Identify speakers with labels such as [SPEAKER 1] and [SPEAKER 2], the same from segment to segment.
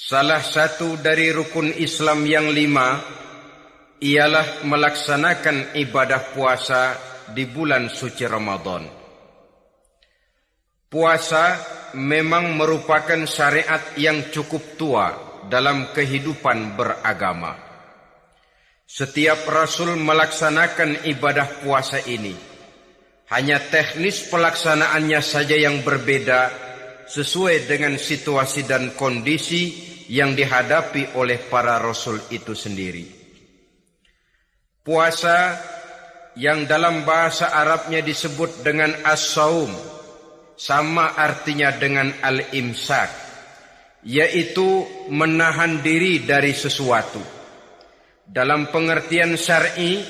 [SPEAKER 1] Salah satu dari rukun Islam yang 5 ialah melaksanakan ibadah puasa di bulan suci Ramadan. Puasa memang merupakan syariat yang cukup tua dalam kehidupan beragama. Setiap Rasul melaksanakan ibadah puasa ini. Hanya teknis pelaksanaannya saja yang berbeda sesuai dengan situasi dan kondisi yang dihadapi oleh para Rasul itu sendiri. Puasa yang dalam bahasa Arabnya disebut dengan as-saum, sama artinya dengan al-imsak, yaitu menahan diri dari sesuatu. Dalam pengertian syar'i,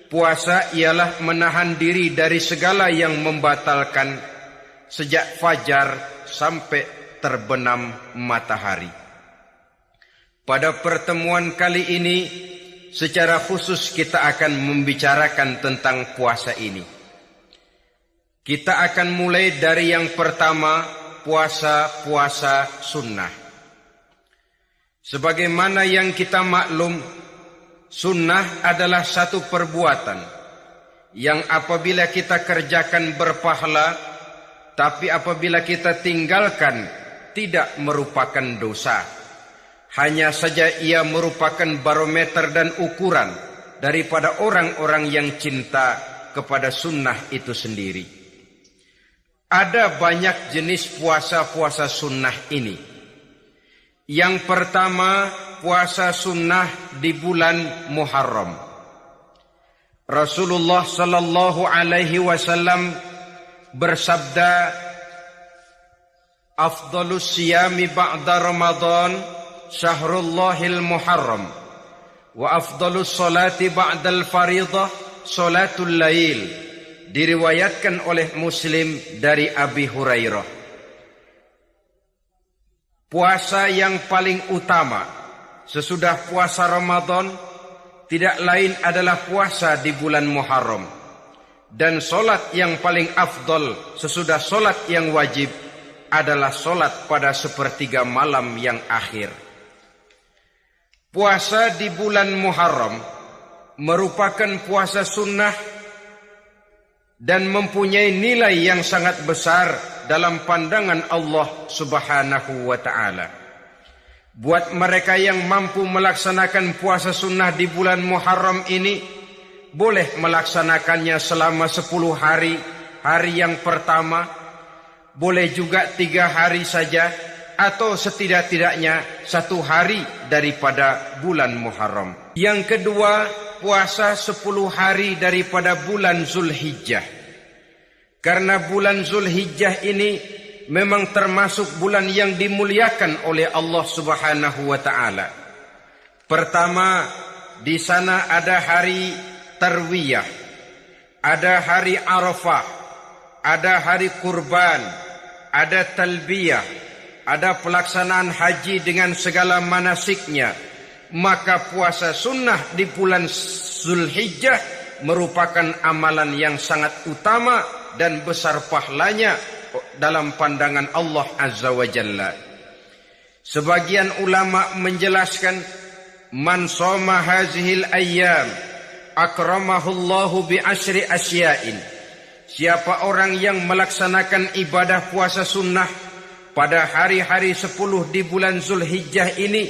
[SPEAKER 1] puasa ialah menahan diri dari segala yang membatalkan sejak fajar sampai terbenam matahari. Pada pertemuan kali ini, secara khusus kita akan membicarakan tentang puasa ini. Kita akan mulai dari yang pertama, puasa sunnah. Sebagaimana yang kita maklum, sunnah adalah satu perbuatan yang apabila kita kerjakan berpahala, tapi apabila kita tinggalkan tidak merupakan dosa. Hanya saja ia merupakan barometer dan ukuran daripada orang-orang yang cinta kepada sunnah itu sendiri. Ada banyak jenis puasa-puasa sunnah ini. Yang pertama, puasa sunnah di bulan Muharram. Rasulullah sallallahu alaihi wasallam bersabda, "Afdhalus siyami ba'da Ramadan syahrullahil Muharram wa afdhalus salati ba'dal fariḍah salatul lail." Diriwayatkan oleh Muslim dari Abi Hurairah. Puasa yang paling utama sesudah puasa Ramadan tidak lain adalah puasa di bulan Muharram. Dan solat yang paling afdol sesudah solat yang wajib adalah solat pada sepertiga malam yang akhir. Puasa di bulan Muharram merupakan puasa sunnah dan mempunyai nilai yang sangat besar dalam pandangan Allah Subhanahu wa ta'ala. Buat mereka yang mampu melaksanakan puasa sunnah di bulan Muharram ini, boleh melaksanakannya selama 10 hari. Hari yang pertama, boleh juga 3 hari saja, atau setidak-tidaknya 1 hari daripada bulan Muharram. Yang kedua, puasa 10 hari daripada bulan Zulhijjah. Karena bulan Zulhijjah ini memang termasuk bulan yang dimuliakan oleh Allah Subhanahu wa ta'ala. Pertama, di sana ada hari Tarwiyah, ada hari Arafah, ada hari kurban, ada talbiyah, ada pelaksanaan haji dengan segala manasiknya. Maka puasa sunnah di bulan Zulhijjah merupakan amalan yang sangat utama dan besar pahalanya dalam pandangan Allah Azza wa Jalla. Sebagian ulama menjelaskan, man shoma hazihil ayyam akramahullahu bi asyri asya'in. Siapa orang yang melaksanakan ibadah puasa sunnah pada hari-hari 10 di bulan Zulhijjah ini,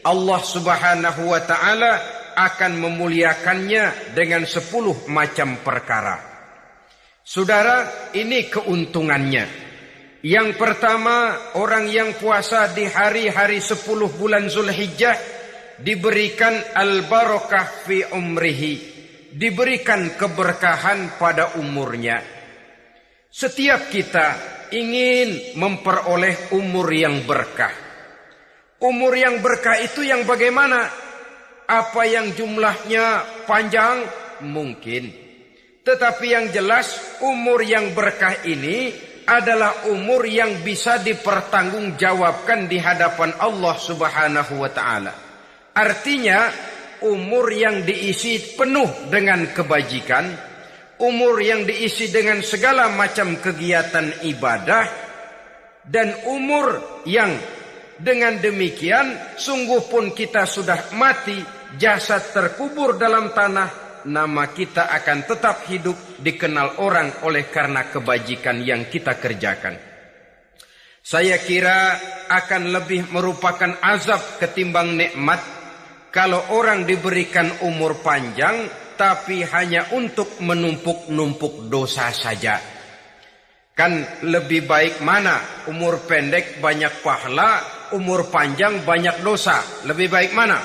[SPEAKER 1] Allah Subhanahu wa ta'ala akan memuliakannya dengan 10 macam perkara. Saudara, ini keuntungannya. Yang pertama, orang yang puasa di hari-hari 10 bulan Zulhijjah diberikan al-barakah fi umrihi, diberikan keberkahan pada umurnya. Setiap kita ingin memperoleh umur yang berkah. Umur yang berkah itu yang bagaimana? Apa yang jumlahnya panjang? Mungkin. Tetapi yang jelas, umur yang berkah ini adalah umur yang bisa dipertanggungjawabkan di hadapan Allah Subhanahu wa ta'ala. Artinya, umur yang diisi penuh dengan kebajikan, umur yang diisi dengan segala macam kegiatan ibadah, dan umur yang Dengan demikian, sungguh pun kita sudah mati, jasad terkubur dalam tanah, nama kita akan tetap hidup, dikenal orang oleh karena kebajikan yang kita kerjakan. Saya kira akan lebih merupakan azab ketimbang nikmat kalau orang diberikan umur panjang tapi hanya untuk menumpuk-numpuk dosa saja. Kan lebih baik mana? Umur pendek banyak pahala, umur panjang banyak dosa. Lebih baik mana?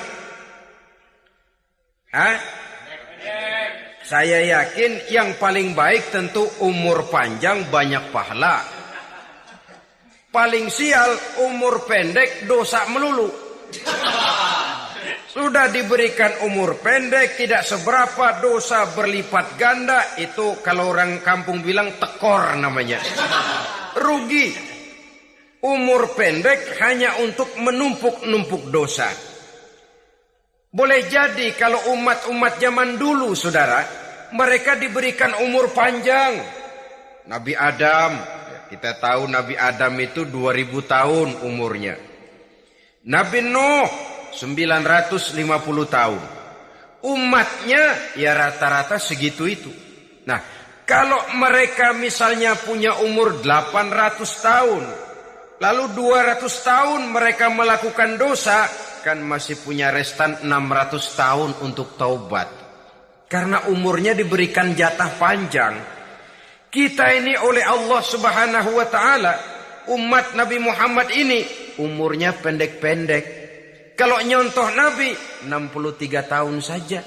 [SPEAKER 1] Saya yakin yang paling baik tentu umur panjang banyak pahala. Paling sial umur pendek dosa melulu. Sudah diberikan umur pendek, tidak seberapa, dosa berlipat ganda. Itu kalau orang kampung bilang tekor namanya. Rugi. Umur pendek hanya untuk menumpuk-numpuk dosa. Boleh jadi kalau umat-umat zaman dulu, saudara, mereka diberikan umur panjang. Nabi Adam, kita tahu Nabi Adam itu 2000 tahun umurnya. Nabi Nuh 950 tahun. Umatnya ya rata-rata segitu itu. Nah, kalau mereka misalnya punya umur 800 tahun, lalu 200 tahun mereka melakukan dosa, kan masih punya restan 600 tahun untuk taubat. Karena umurnya diberikan jatah panjang. Kita ini oleh Allah Subhanahu wa taala, umat Nabi Muhammad ini umurnya pendek-pendek. Kalau nyontoh Nabi 63 tahun saja.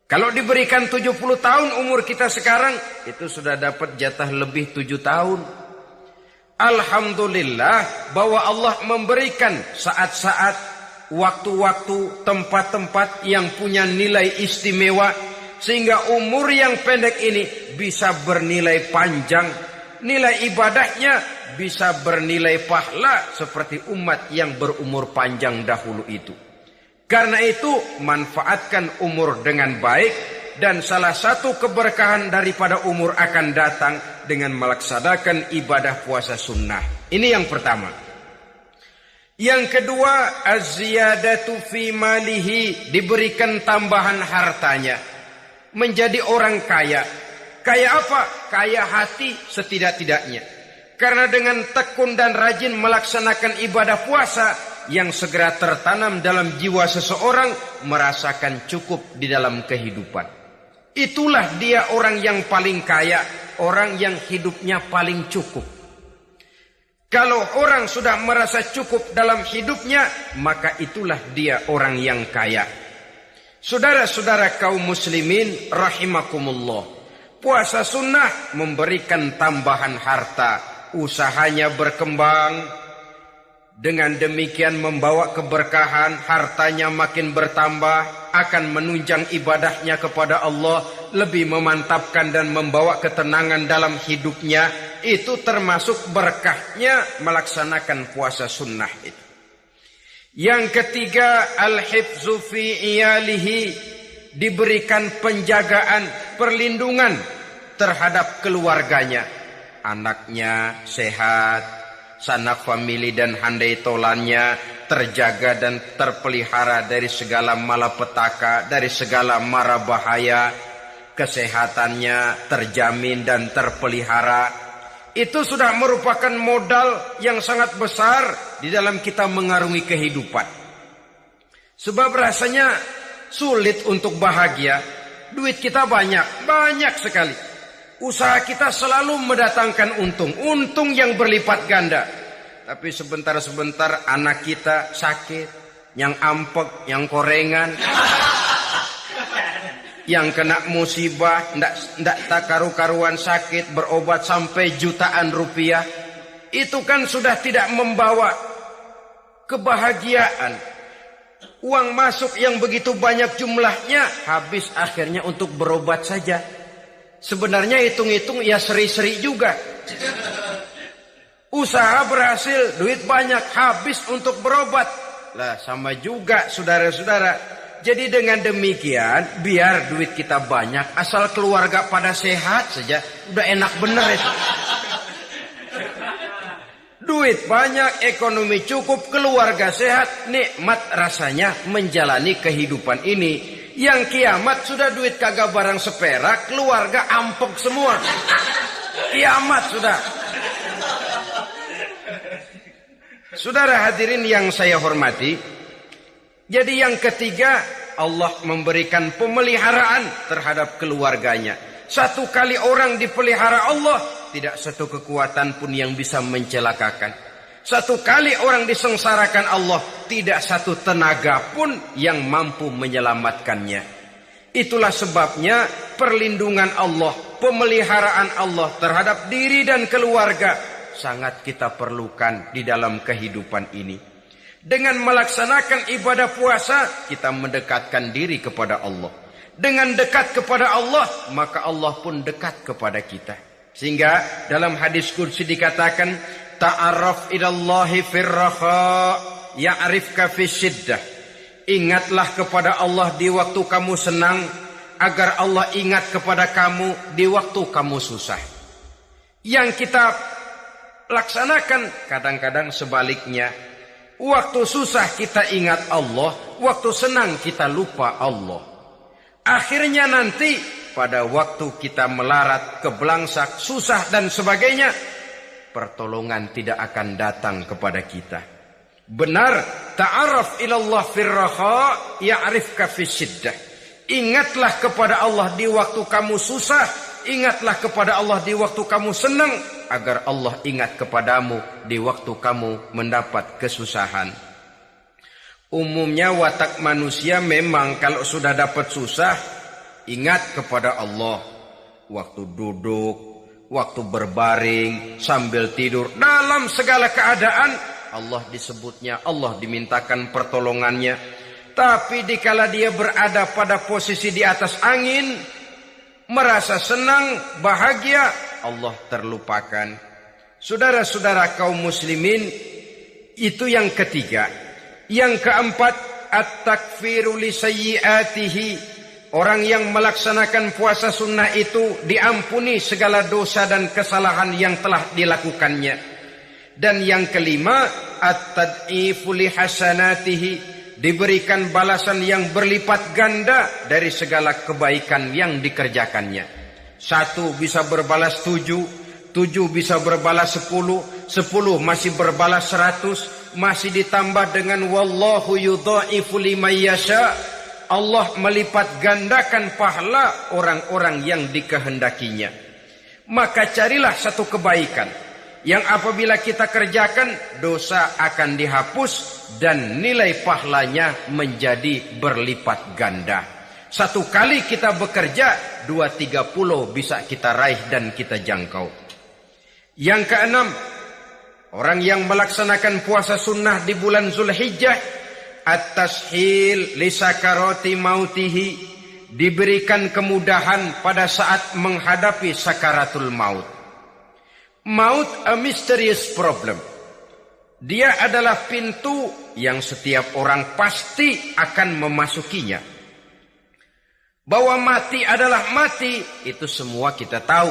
[SPEAKER 1] Kalau diberikan 70 tahun umur kita sekarang, itu sudah dapat jatah lebih 7 tahun. Alhamdulillah bahwa Allah memberikan saat-saat, waktu-waktu, tempat-tempat yang punya nilai istimewa, sehingga umur yang pendek ini bisa bernilai panjang. Nilai ibadahnya bisa bernilai pahala seperti umat yang berumur panjang dahulu itu. Karena itu, manfaatkan umur dengan baik, dan salah satu keberkahan daripada umur akan datang dengan melaksanakan ibadah puasa sunnah. Ini yang pertama. Yang kedua, az-ziyadatu fi malihi, diberikan tambahan hartanya. Menjadi orang kaya. Kaya apa? Kaya hati setidak-tidaknya. Karena dengan tekun dan rajin melaksanakan ibadah puasa, yang segera tertanam dalam jiwa seseorang, merasakan cukup di dalam kehidupan. Itulah dia orang yang paling kaya, orang yang hidupnya paling cukup. Kalau orang sudah merasa cukup dalam hidupnya, maka itulah dia orang yang kaya. Saudara-saudara kaum muslimin rahimakumullah, puasa sunnah memberikan tambahan harta, usahanya berkembang. Dengan demikian membawa keberkahan, hartanya makin bertambah, akan menunjang ibadahnya kepada Allah, lebih memantapkan dan membawa ketenangan dalam hidupnya. Itu termasuk berkahnya melaksanakan puasa sunnah itu. Yang ketiga, al-hifzu fi iyalihi, diberikan penjagaan, perlindungan terhadap keluarganya. Anaknya sehat, sanak famili dan handai tolannya terjaga dan terpelihara dari segala malapetaka, dari segala mara bahaya. Kesehatannya terjamin dan terpelihara. Itu sudah merupakan modal yang sangat besar di dalam kita mengarungi kehidupan. Sebab rasanya sulit untuk bahagia. Duit kita banyak sekali. Usaha kita selalu mendatangkan untung yang berlipat ganda. Tapi sebentar-sebentar anak kita sakit, yang ampek, yang korengan, yang kena musibah, ndak tak karu-karuan sakit, berobat sampai jutaan rupiah. Itu kan sudah tidak membawa kebahagiaan. Uang masuk yang begitu banyak jumlahnya, habis akhirnya untuk berobat saja. Sebenarnya hitung-hitung ya seri-seri juga. Usaha berhasil, duit banyak, habis untuk berobat. Lah sama juga saudara-saudara. Jadi dengan demikian, biar duit kita banyak, asal keluarga pada sehat saja, udah enak bener itu. Duit banyak, ekonomi cukup, keluarga sehat, nikmat rasanya menjalani kehidupan ini. Yang kiamat sudah duit kagak barang seperak, keluarga ampok semua. Kiamat sudah. Saudara hadirin yang saya hormati, jadi yang ketiga, Allah memberikan pemeliharaan terhadap keluarganya. Satu kali orang dipelihara Allah, tidak satu kekuatan pun yang bisa mencelakakan. Satu kali orang disengsarakan Allah, tidak satu tenaga pun yang mampu menyelamatkannya. Itulah sebabnya perlindungan Allah, pemeliharaan Allah terhadap diri dan keluarga sangat kita perlukan di dalam kehidupan ini. Dengan melaksanakan ibadah puasa, kita mendekatkan diri kepada Allah. Dengan dekat kepada Allah, maka Allah pun dekat kepada kita. Sehingga dalam hadis qudsi dikatakan, ta'arraf ilallahi firraha ya'rifka fisyiddah. Ingatlah kepada Allah di waktu kamu senang, agar Allah ingat kepada kamu di waktu kamu susah. Yang kita laksanakan kadang-kadang sebaliknya. Waktu susah kita ingat Allah, waktu senang kita lupa Allah. Akhirnya nanti pada waktu kita melarat, kebelangsak, susah dan sebagainya, pertolongan tidak akan datang kepada kita. Benar, ta'arraf ilallah firraha ya'rifka fisyiddah. Ingatlah kepada Allah di waktu kamu susah, ingatlah kepada Allah di waktu kamu senang, agar Allah ingat kepadamu di waktu kamu mendapat kesusahan. Umumnya watak manusia memang kalau sudah dapat susah, ingat kepada Allah. Waktu duduk, waktu berbaring, sambil tidur, dalam segala keadaan Allah disebutnya, Allah dimintakan pertolongannya. Tapi dikala dia berada pada posisi di atas angin, merasa senang, bahagia, Allah terlupakan. Saudara-saudara kaum muslimin, itu yang ketiga. Yang keempat, at-takfiru li sayyiatihi. Orang yang melaksanakan puasa sunnah itu diampuni segala dosa dan kesalahan yang telah dilakukannya. Dan yang kelima, at-tad'ifu li hasanatihi. Diberikan balasan yang berlipat ganda dari segala kebaikan yang dikerjakannya. 1 bisa berbalas 7, 7 bisa berbalas 10, 10 masih berbalas 100, masih ditambah dengan wallahu yudha'ifu liman yasha. Allah melipat gandakan pahala orang-orang yang dikehendakinya. Maka carilah satu kebaikan yang apabila kita kerjakan, dosa akan dihapus dan nilai pahalanya menjadi berlipat ganda. 1 kali kita bekerja, 2-3 pulau bisa kita raih dan kita jangkau. Yang keenam, orang yang melaksanakan puasa sunnah di bulan Zulhijjah, at-tashil li sakarati mautihi, diberikan kemudahan pada saat menghadapi sakaratul maut. Maut a mysterious problem. Dia adalah pintu yang setiap orang pasti akan memasukinya. Bahwa mati adalah mati, itu semua kita tahu.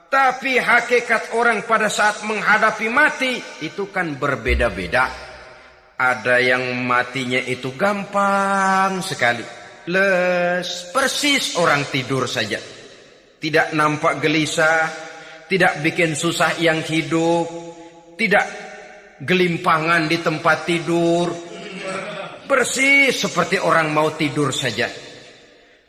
[SPEAKER 1] Tapi hakikat orang pada saat menghadapi mati itu kan berbeda-beda. Ada yang matinya itu gampang sekali. Persis orang tidur saja. Tidak nampak gelisah, tidak bikin susah yang hidup, tidak gelimpangan di tempat tidur. Persis seperti orang mau tidur saja.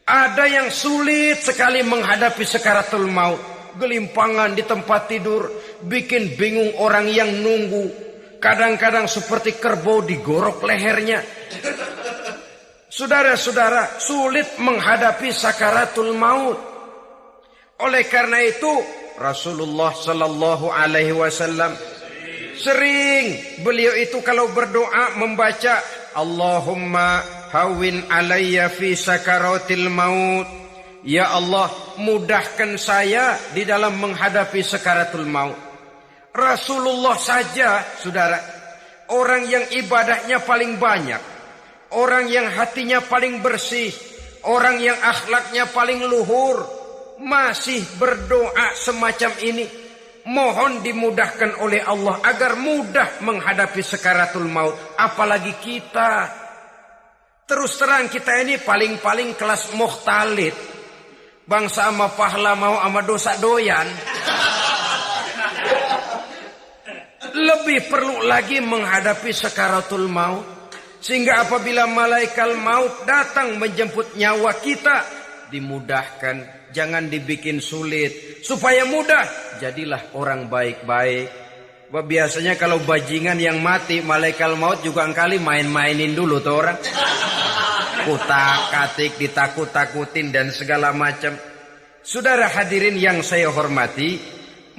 [SPEAKER 1] Ada yang sulit sekali menghadapi sakaratul maut. Gelimpangan di tempat tidur, bikin bingung orang yang nunggu. Kadang-kadang seperti kerbau digorok lehernya. Saudara-saudara, sulit menghadapi sakaratul maut. Oleh karena itu, Rasulullah sallallahu alaihi wasallam sering beliau itu kalau berdoa membaca Allahumma hawwin alayya fi sakaratil maut. Ya Allah, mudahkan saya di dalam menghadapi sakaratul maut. Rasulullah saja, saudara, orang yang ibadahnya paling banyak, orang yang hatinya paling bersih, orang yang akhlaknya paling luhur, masih berdoa semacam ini. mohon dimudahkan oleh Allah agar mudah menghadapi sakaratul maut. Apalagi kita. Terus terang kita ini paling-paling kelas mukhtalid. Bangsa ama pahala mau ama dosa doyan. Lebih perlu lagi menghadapi sakaratul maut. Sehingga apabila malaikat maut datang menjemput nyawa kita, dimudahkan, jangan dibikin sulit. Supaya mudah, jadilah orang baik-baik. Biasanya kalau bajingan yang mati, malaikat maut juga kali main-mainin dulu tuh orang. Kutak-katik, ditakut-takutin dan segala macam. Saudara hadirin yang saya hormati,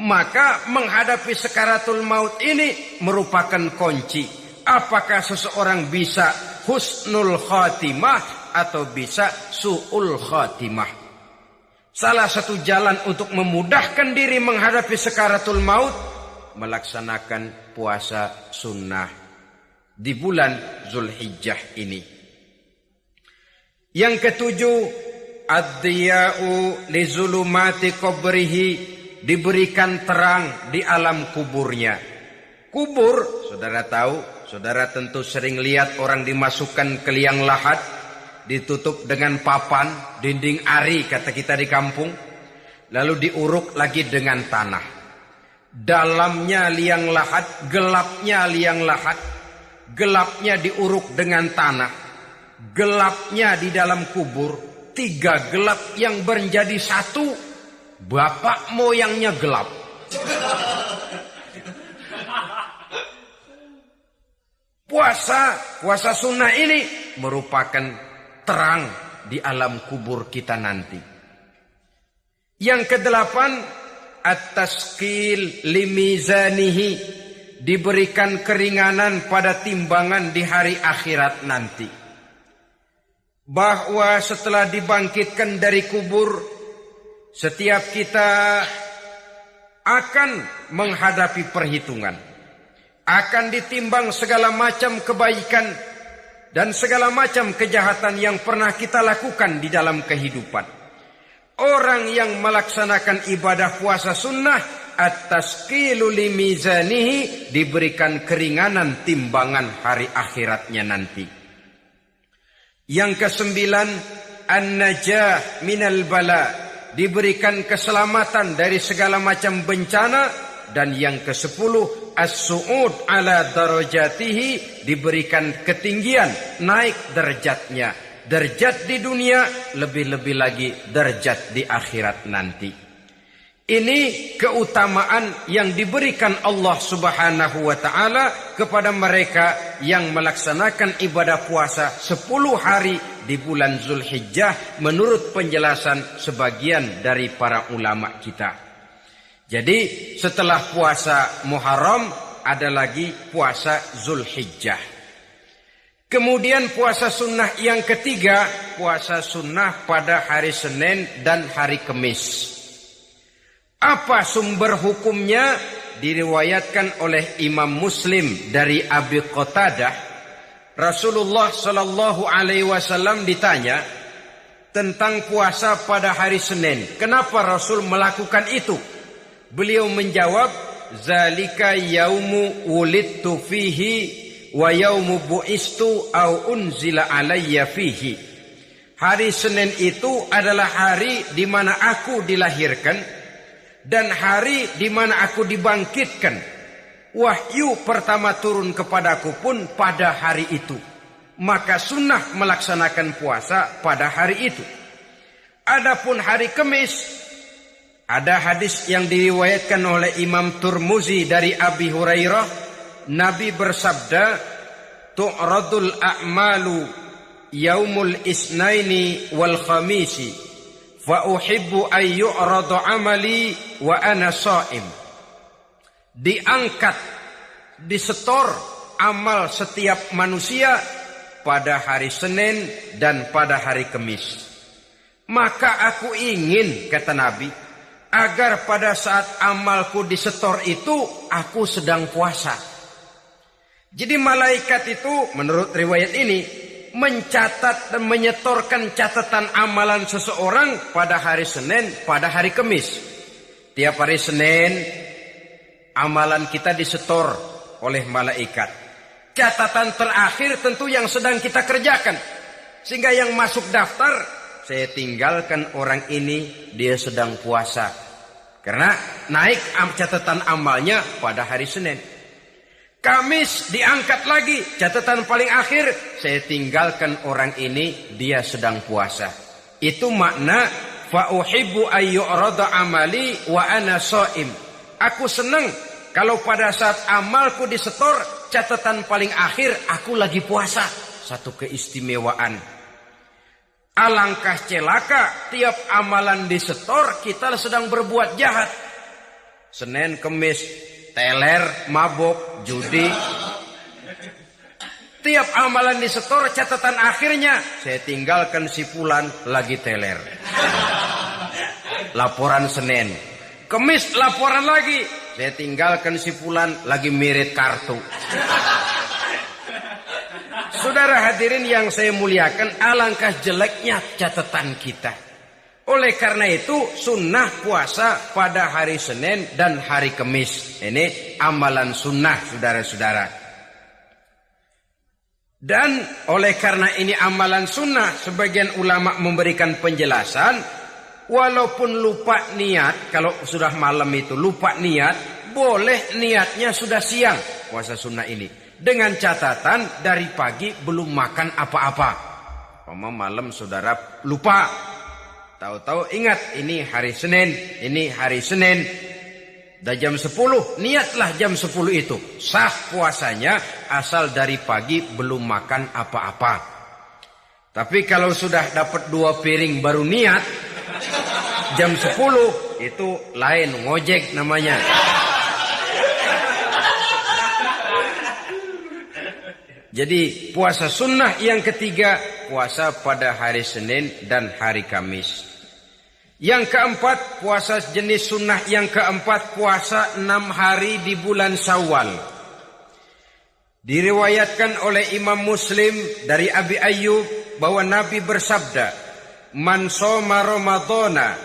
[SPEAKER 1] maka menghadapi sakaratul maut ini merupakan kunci. Apakah seseorang bisa husnul khatimah atau bisa su'ul khatimah? Salah satu jalan untuk memudahkan diri menghadapi sakaratul maut, melaksanakan puasa sunnah di bulan Zulhijjah ini. Yang ketujuh, ad-diya'u li zulumati qabrihi, diberikan terang di alam kuburnya. Kubur, saudara tahu, saudara tentu sering lihat orang dimasukkan ke liang lahat, ditutup dengan papan, dinding ari kata kita di kampung, lalu diuruk lagi dengan tanah. Dalamnya liang lahat, gelapnya liang lahat, gelapnya diuruk dengan tanah, gelapnya di dalam kubur, 3 gelap yang menjadi satu, bapak moyangnya gelap. Puasa sunnah ini merupakan terang di alam kubur kita nanti. Yang kedelapan, at-taskil limizanihi, diberikan keringanan pada timbangan di hari akhirat nanti. Bahwa setelah dibangkitkan dari kubur, setiap kita akan menghadapi perhitungan. Akan ditimbang segala macam kebaikan dan segala macam kejahatan yang pernah kita lakukan di dalam kehidupan. Orang yang melaksanakan ibadah puasa sunnah, at-taskilu limizanihi, diberikan keringanan timbangan hari akhiratnya nanti. Yang kesembilan, an-najah minal bala, diberikan keselamatan dari segala macam bencana. Dan yang ke-10, as-su'ud ala darajatihi, diberikan ketinggian, naik derajatnya. Derajat di dunia, lebih-lebih lagi derajat di akhirat nanti. Ini keutamaan yang diberikan Allah Subhanahu wa ta'ala kepada mereka yang melaksanakan ibadah puasa 10 hari di bulan Zulhijjah menurut penjelasan sebagian dari para ulama kita. Jadi setelah puasa Muharram ada lagi puasa Zulhijjah. Kemudian puasa sunnah yang ketiga, puasa sunnah pada hari Senin dan hari Kamis. Apa sumber hukumnya? Diriwayatkan oleh Imam Muslim dari Abi Qatadah. Rasulullah sallallahu alaihi wasallam ditanya tentang puasa pada hari Senin. Kenapa Rasul melakukan itu? Beliau menjawab, zalika yaumu wulidtu fihi wa yaumu bu'istu au unzila alayya fihi. Hari Senin itu adalah hari di mana aku dilahirkan dan hari di mana aku dibangkitkan. Wahyu pertama turun kepadaku pun pada hari itu. Maka sunnah melaksanakan puasa pada hari itu. Adapun hari Kamis, ada hadis yang diriwayatkan oleh Imam Turmuzi dari Abi Hurairah, Nabi bersabda, tu'radul a'malu yaumul isnaini wal khamisi, fa uhibbu an yu'radu amali wa ana sha'im. Diangkat, disetor amal setiap manusia pada hari Senin dan pada hari Kamis. Maka aku ingin, kata Nabi, agar pada saat amalku disetor itu aku sedang puasa. Jadi malaikat itu menurut riwayat ini mencatat dan menyetorkan catatan amalan seseorang pada hari Senin, pada hari Kamis. Tiap hari Senin amalan kita disetor oleh malaikat. Catatan terakhir tentu yang sedang kita kerjakan. Sehingga yang masuk daftar, saya tinggalkan orang ini, dia sedang puasa. Karena naik catatan amalnya pada hari Senin. Kamis diangkat lagi, catatan paling akhir, saya tinggalkan orang ini, dia sedang puasa. Itu makna fa uhibbu ayyurada amali wa ana shaim. Aku senang kalau pada saat amalku disetor, catatan paling akhir aku lagi puasa. Satu keistimewaan. Alangkah celaka tiap amalan disetor kita sedang berbuat jahat. Senin, Kemis, teler, mabok, judi. Tiap amalan disetor catatan akhirnya saya tinggalkan si fulan lagi teler. Laporan Senin. Kemis laporan lagi. Saya tinggalkan si fulan lagi mirit kartu. Saudara hadirin yang saya muliakan, alangkah jeleknya catatan kita. Oleh karena itu sunnah puasa pada hari Senin dan hari Kemis. Ini amalan sunnah saudara-saudara. Dan oleh karena ini amalan sunnah, sebagian ulama memberikan penjelasan, walaupun lupa niat, kalau sudah malam itu lupa niat, boleh niatnya sudah siang puasa sunnah ini. Dengan catatan dari pagi belum makan apa-apa. Malam saudara lupa. Tahu-tahu ingat ini hari Senin, ini hari Senin. Dah jam 10, niatlah jam 10 itu. Sah puasanya asal dari pagi belum makan apa-apa. Tapi kalau sudah dapat 2 piring baru niat, jam 10 itu lain, ngojek namanya. Jadi puasa sunnah yang ketiga, puasa pada hari Senin dan hari Kamis. Yang keempat, puasa jenis sunnah yang keempat, puasa 6 hari di bulan Syawal. Diriwayatkan oleh Imam Muslim dari Abi Ayyub bahwa Nabi bersabda, "Man shoma Ramadhana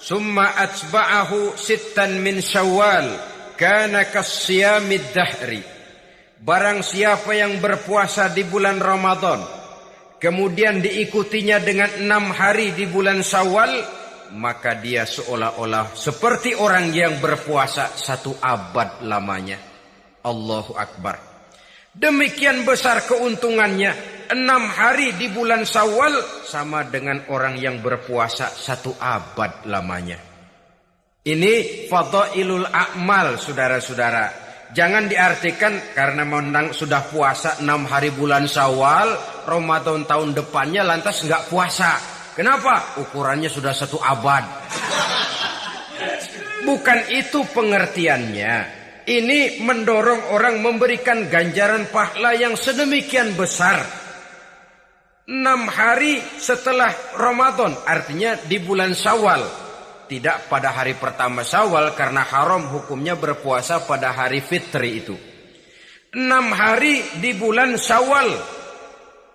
[SPEAKER 1] summa atba'ahu sittan min Syawal, kana kasyamid dahri." Barang siapa yang berpuasa di bulan Ramadan, kemudian diikutinya dengan 6 hari di bulan Syawal, maka dia seolah-olah seperti orang yang berpuasa 1 abad lamanya. Allahu Akbar. Demikian besar keuntungannya. 6 hari di bulan Syawal sama dengan orang yang berpuasa 1 abad lamanya. Ini fadailul a'mal saudara-saudara. Jangan diartikan karena menang sudah puasa 6 hari bulan Syawal, Ramadan tahun depannya lantas enggak puasa. Kenapa? Ukurannya sudah 1 abad. Bukan itu pengertiannya. Ini mendorong orang memberikan ganjaran pahala yang sedemikian besar. 6 hari setelah Ramadan, artinya di bulan Syawal. Tidak pada hari pertama Syawal karena haram hukumnya berpuasa pada hari fitri itu. 6 hari di bulan Syawal.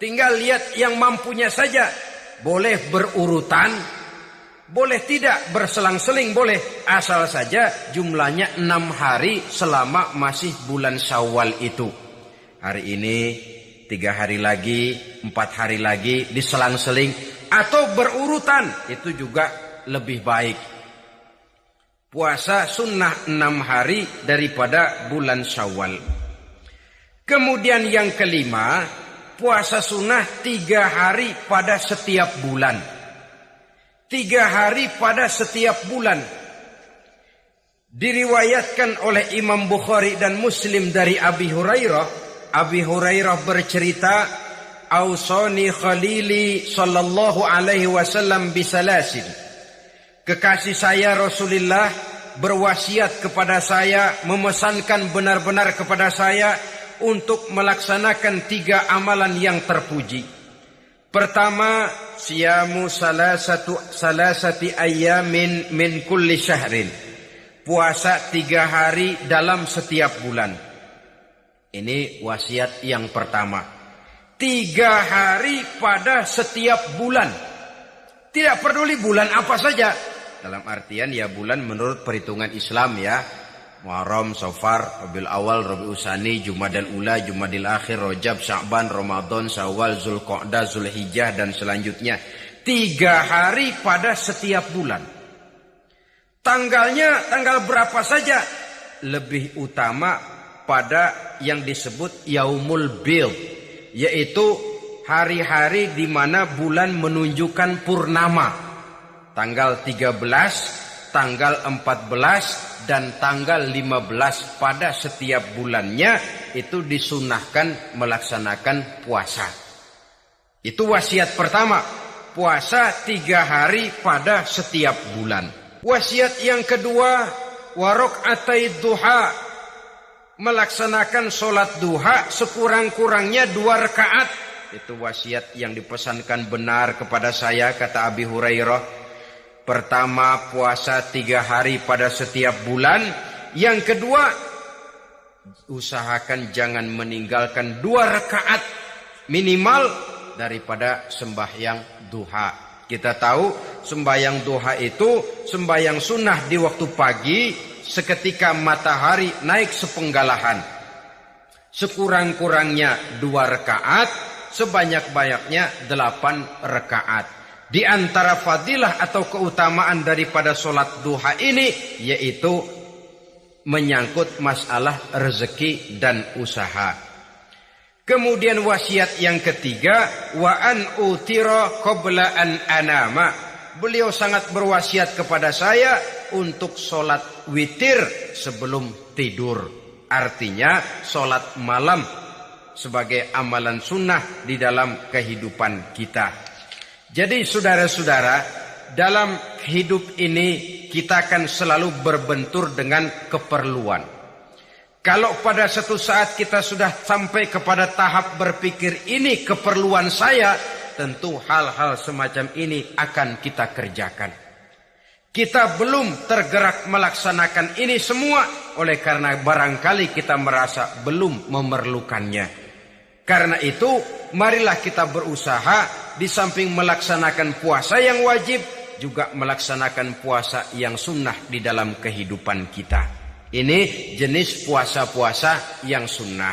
[SPEAKER 1] Tinggal lihat yang mampunya saja. Boleh berurutan, boleh tidak berselang-seling, boleh. Asal saja jumlahnya 6 hari selama masih bulan Syawal itu. Hari ini 3 hari lagi, 4 hari lagi diselang-seling. Atau berurutan, itu juga lebih baik. Puasa sunnah 6 hari daripada bulan Syawal. Kemudian yang kelima, puasa sunnah 3 hari pada setiap bulan. 3 hari pada setiap bulan. Diriwayatkan oleh Imam Bukhari dan Muslim dari Abi Hurairah. Abi Hurairah bercerita, "Ausani khalili sallallahu alaihi wasallam bisalasin." Kekasih saya Rasulullah berwasiat kepada saya, memesankan benar-benar kepada saya untuk melaksanakan 3 amalan yang terpuji. Pertama, siyamu salasati ayyamin min kulli syahrin. Puasa 3 hari dalam setiap bulan. Ini wasiat yang pertama. 3 hari pada setiap bulan. Tidak peduli bulan apa saja. Dalam artian ya bulan menurut perhitungan Islam ya. Muharram, Safar, Rabiul Awal, Rabiul Tsani, Jumadal Ula, Jumadil Akhir, Rajab, Sya'ban, Ramadan, Syawal, Zulqa'dah, Zulhijjah dan selanjutnya. 3 hari pada setiap bulan. Tanggalnya tanggal berapa saja, lebih utama pada yang disebut Yaumul Bid, yaitu hari-hari di mana bulan menunjukkan purnama. Tanggal 13, tanggal 14 dan tanggal 15 pada setiap bulannya itu disunahkan melaksanakan puasa. Itu wasiat pertama, puasa 3 hari pada setiap bulan. Wasiat yang kedua, waraqatai duha, melaksanakan sholat duha sekurang-kurangnya 2 rakaat. Itu wasiat yang dipesankan benar kepada saya, kata Abi Hurairah. Pertama, puasa 3 hari pada setiap bulan. Yang kedua, usahakan jangan meninggalkan 2 rakaat minimal daripada sembahyang duha. Kita tahu sembahyang duha itu sembahyang sunnah di waktu pagi seketika matahari naik sepenggalahan. Sekurang-kurangnya 2 rakaat, sebanyak-banyaknya 8 rakaat. Di antara fadilah atau keutamaan daripada sholat duha ini yaitu menyangkut masalah rezeki dan usaha. Kemudian wasiat yang ketiga, wa an utira qabla an anama. Beliau sangat berwasiat kepada saya untuk sholat witir sebelum tidur. Artinya sholat malam sebagai amalan sunnah di dalam kehidupan kita. Jadi saudara-saudara, dalam hidup ini kita akan selalu berbentur dengan keperluan. Kalau pada satu saat kita sudah sampai kepada tahap berpikir ini keperluan saya, tentu hal-hal semacam ini akan kita kerjakan. Kita belum tergerak melaksanakan ini semua oleh karena barangkali kita merasa belum memerlukannya. Karena itu, marilah kita berusaha di samping melaksanakan puasa yang wajib, juga melaksanakan puasa yang sunnah di dalam kehidupan kita. Ini jenis puasa-puasa yang sunnah.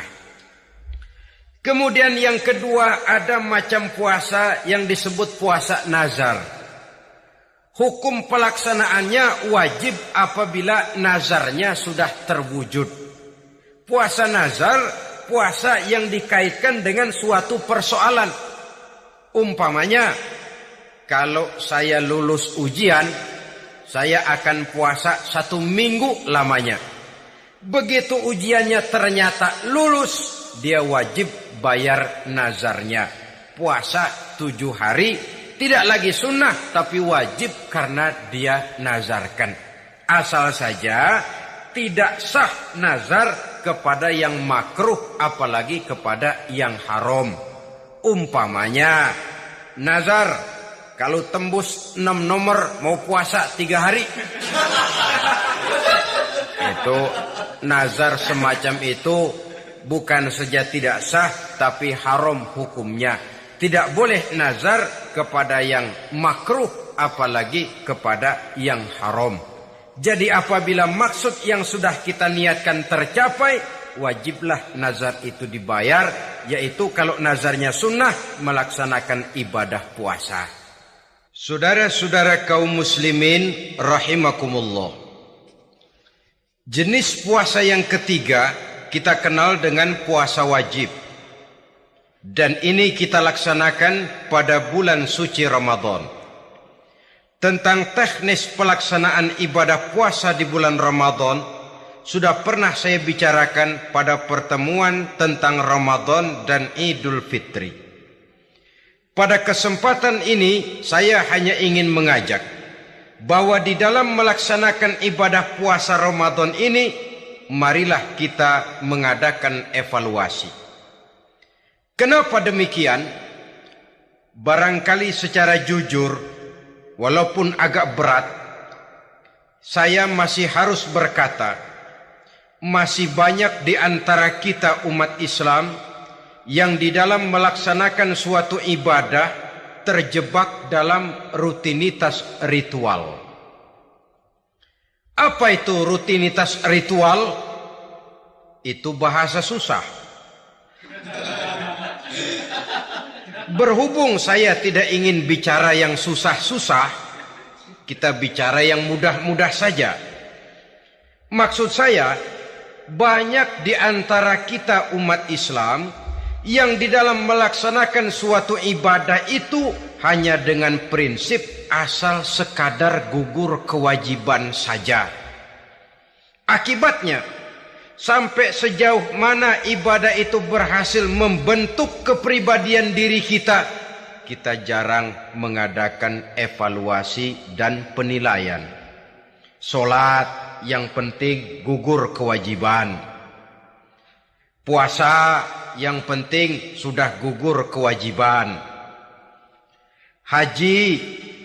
[SPEAKER 1] Kemudian yang kedua, ada macam puasa yang disebut puasa nazar. Hukum pelaksanaannya wajib apabila nazarnya sudah terwujud. Puasa nazar, puasa yang dikaitkan dengan suatu persoalan. Umpamanya, kalau saya lulus ujian, saya akan puasa 1 minggu lamanya. Begitu ujiannya ternyata lulus, dia wajib bayar nazarnya. Puasa 7 hari, tidak lagi sunnah, tapi wajib karena dia nazarkan. Asal saja tidak sah nazar kepada yang makruh, apalagi kepada yang haram. Umpamanya, nazar kalau tembus 6 nomor mau puasa 3 hari. Itu nazar semacam itu bukan saja tidak sah, tapi haram hukumnya. Tidak boleh nazar kepada yang makruh, apalagi kepada yang haram. Jadi apabila maksud yang sudah kita niatkan tercapai, wajiblah nazar itu dibayar, yaitu kalau nazarnya sunnah, melaksanakan ibadah puasa. Saudara-saudara kaum muslimin rahimakumullah. Jenis puasa yang ketiga kita kenal dengan puasa wajib. Dan ini kita laksanakan pada bulan suci Ramadan. Tentang teknis pelaksanaan ibadah puasa di bulan Ramadan sudah pernah saya bicarakan pada pertemuan tentang Ramadan dan Idul Fitri. Pada kesempatan ini saya hanya ingin mengajak bahwa di dalam melaksanakan ibadah puasa Ramadan ini, marilah kita mengadakan evaluasi. Kenapa demikian? Barangkali secara jujur, walaupun agak berat, saya masih harus berkata, masih banyak di antara kita umat Islam yang di dalam melaksanakan suatu ibadah terjebak dalam rutinitas ritual. Apa itu rutinitas ritual? Itu bahasa susah. Berhubung saya tidak ingin bicara yang susah-susah, kita bicara yang mudah-mudah saja. Maksud saya, banyak di antara kita umat Islam yang di dalam melaksanakan suatu ibadah itu hanya dengan prinsip asal sekadar gugur kewajiban saja. Akibatnya, sampai sejauh mana ibadah itu berhasil membentuk kepribadian diri kita, kita jarang mengadakan evaluasi dan penilaian. Solat yang penting gugur kewajiban. Puasa yang penting sudah gugur kewajiban. Haji